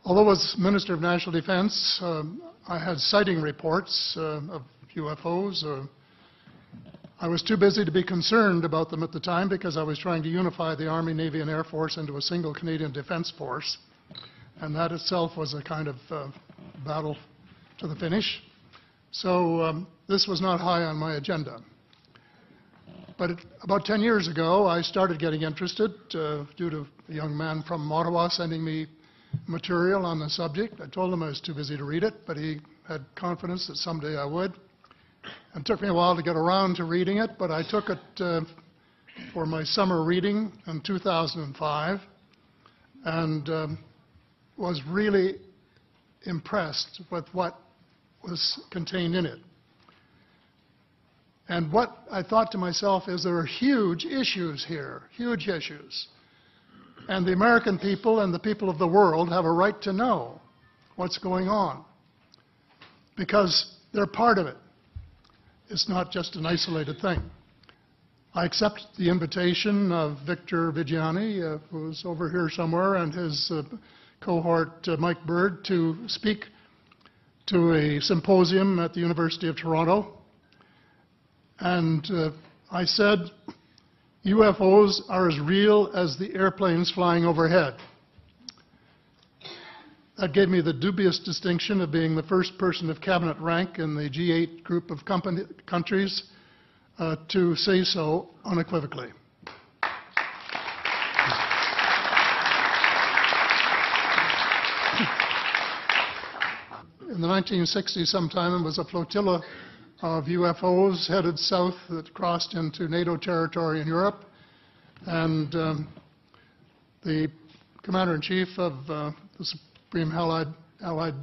Although as Minister of National Defense, I had sighting reports of UFOs. I was too busy to be concerned about them at the time because I was trying to unify the Army, Navy, and Air Force into a single Canadian Defence Force. And that itself was a kind of battle to the finish. So this was not high on my agenda. But about 10 years ago, I started getting interested due to a young man from Ottawa sending me material on the subject. I told him I was too busy to read it, but he had confidence that someday I would. It took me a while to get around to reading it, but I took it for my summer reading in 2005 and was really impressed with what was contained in it. And what I thought to myself is there are huge issues here, huge issues. And the American people and the people of the world have a right to know what's going on because they're part of it. It's not just an isolated thing. I accept the invitation of Victor Vigiani, who's over here somewhere, and his cohort, Mike Bird, to speak to a symposium at the University of Toronto. And I said, UFOs are as real as the airplanes flying overhead. That gave me the dubious distinction of being the first person of cabinet rank in the G8 group of countries to say so unequivocally. In the 1960s sometime, it was a flotilla of UFOs headed south that crossed into NATO territory in Europe. And the Commander-in-Chief of the Supreme Allied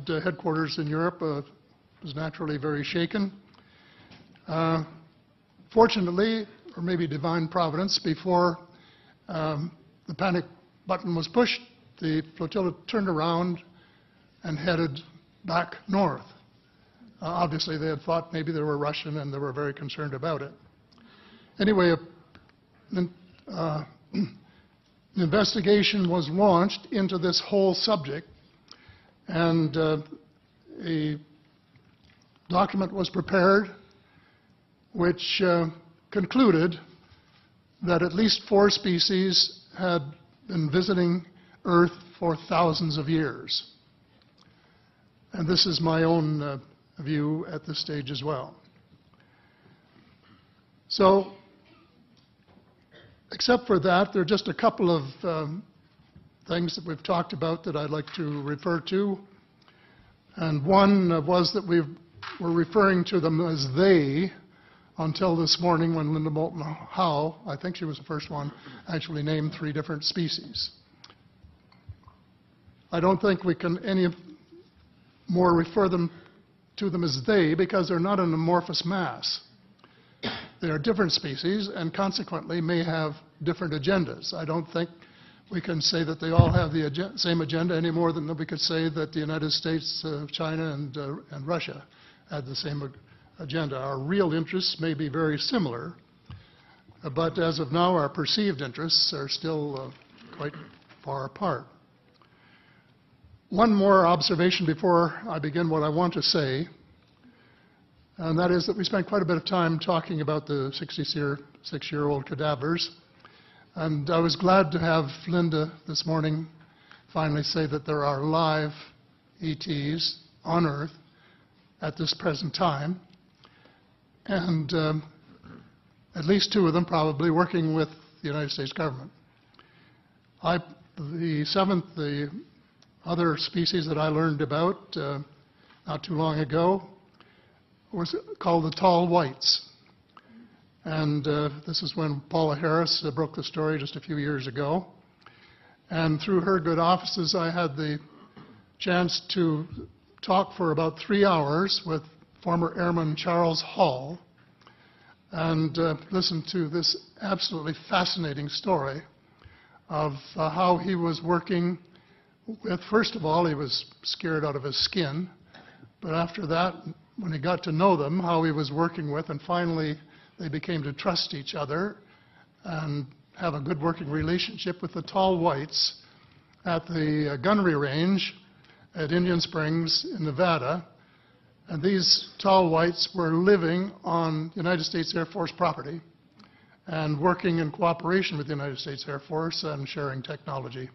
Headquarters in Europe was naturally very shaken. Fortunately, or maybe divine providence, before the panic button was pushed, the flotilla turned around and headed back north. Obviously, they had thought maybe they were Russian, and they were very concerned about it. Anyway, an investigation was launched into this whole subject, and a document was prepared which concluded that at least 4 species had been visiting Earth for thousands of years. And this is my own view at this stage as well. So, except for that, there are just a couple of things that we've talked about that I'd like to refer to. And one was that we were referring to them as they until this morning when Linda Moulton Howe, I think she was the first one, actually named 3 different species. I don't think we can any more refer to them as they because they're not an amorphous mass. They are different species and consequently may have different agendas. I don't think we can say that they all have the same agenda any more than we could say that the United States, China, and Russia had the same agenda. Our real interests may be very similar, but as of now, our perceived interests are still quite far apart. One more observation before I begin what I want to say, and that is that we spent quite a bit of time talking about the 66-year-old cadavers. And I was glad to have Linda this morning finally say that there are live ETs on Earth at this present time, and at least 2 of them probably working with the United States government. The other species that I learned about not too long ago was called the tall whites. And this is when Paula Harris broke the story just a few years ago. And through her good offices, I had the chance to talk for about 3 hours with former Airman Charles Hall and listen to this absolutely fascinating story of how he was working with, first of all, he was scared out of his skin, but after that, when he got to know them, how he was working with, and finally they became to trust each other and have a good working relationship with the tall whites at the gunnery range at Indian Springs in Nevada, and these tall whites were living on United States Air Force property and working in cooperation with the United States Air Force and sharing technology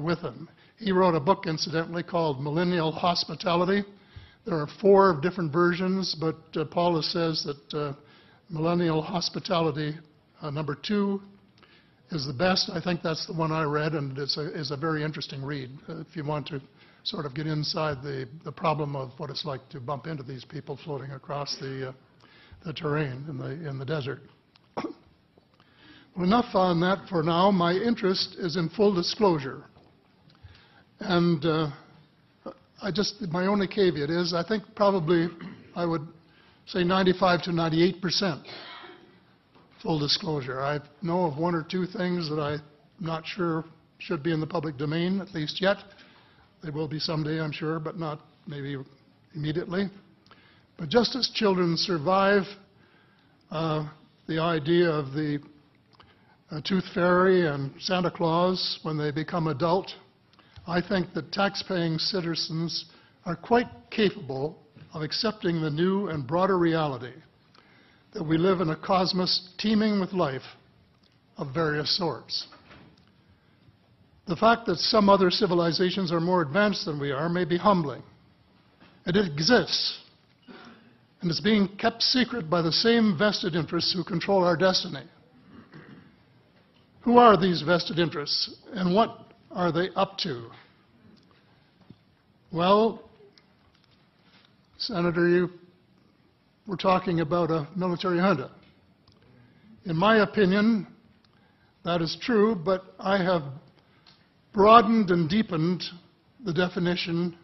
with them. He wrote a book, incidentally, called Millennial Hospitality. There are 4 different versions, but Paula says that Millennial Hospitality number 2 is the best. I think that's the one I read, and it's a very interesting read if you want to sort of get inside the problem of what it's like to bump into these people floating across the terrain in the desert. Well, enough on that for now. My interest is in full disclosure. And my only caveat is I think probably I would say 95 to 98% full disclosure. I know of 1 or 2 things that I'm not sure should be in the public domain, at least yet. They will be someday, I'm sure, but not maybe immediately. But just as children survive the idea of the Tooth Fairy and Santa Claus when they become adult, I think that tax-paying citizens are quite capable of accepting the new and broader reality that we live in a cosmos teeming with life of various sorts. The fact that some other civilizations are more advanced than we are may be humbling. It exists, and it's being kept secret by the same vested interests who control our destiny. Who are these vested interests, and what are they up to? Well, Senator, you were talking about a military junta. In my opinion, that is true, but I have broadened and deepened the definition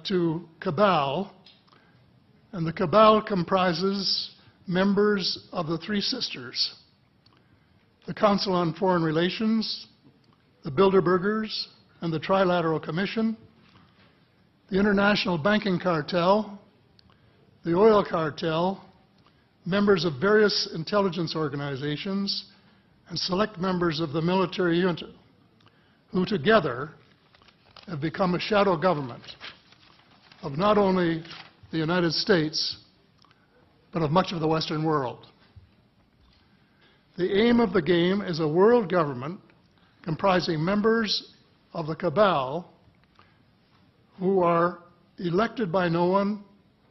to cabal, and the cabal comprises members of the 3 sisters: the Council on Foreign Relations, the Bilderbergers, and the Trilateral Commission, the International Banking Cartel, the Oil Cartel, members of various intelligence organizations, and select members of the military junta, who together have become a shadow government of not only the United States, but of much of the Western world. The aim of the game is a world government comprising members of the cabal who are elected by no one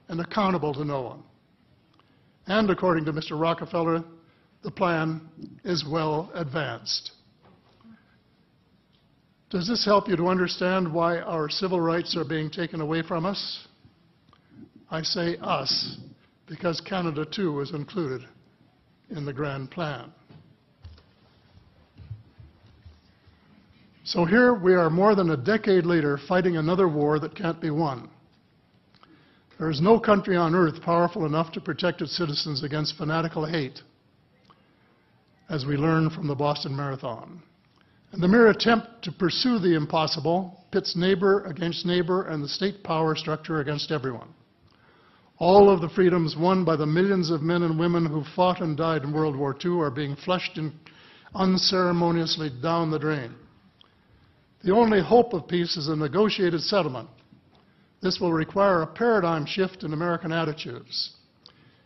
and accountable to no one. And according to Mr. Rockefeller, the plan is well advanced. Does this help you to understand why our civil rights are being taken away from us? I say us, because Canada too is included in the grand plan. So here we are more than a decade later fighting another war that can't be won. There is no country on earth powerful enough to protect its citizens against fanatical hate, as we learned from the Boston Marathon. And the mere attempt to pursue the impossible pits neighbor against neighbor and the state power structure against everyone. All of the freedoms won by the millions of men and women who fought and died in World War II are being flushed unceremoniously down the drain. The only hope of peace is a negotiated settlement. This will require a paradigm shift in American attitudes.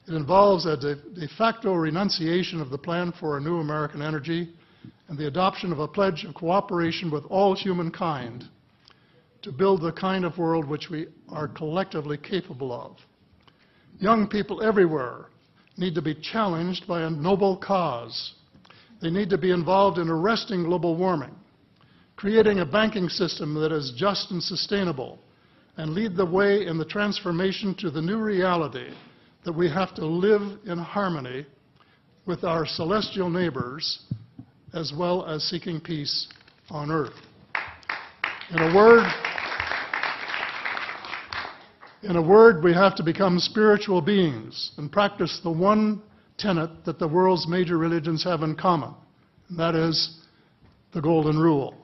It involves a de facto renunciation of the plan for a new American energy and the adoption of a pledge of cooperation with all humankind to build the kind of world which we are collectively capable of. Young people everywhere need to be challenged by a noble cause. They need to be involved in arresting global warming, creating a banking system that is just and sustainable, and lead the way in the transformation to the new reality that we have to live in harmony with our celestial neighbors, as well as seeking peace on earth. In a word, we have to become spiritual beings and practice the one tenet that the world's major religions have in common, and that is the Golden Rule.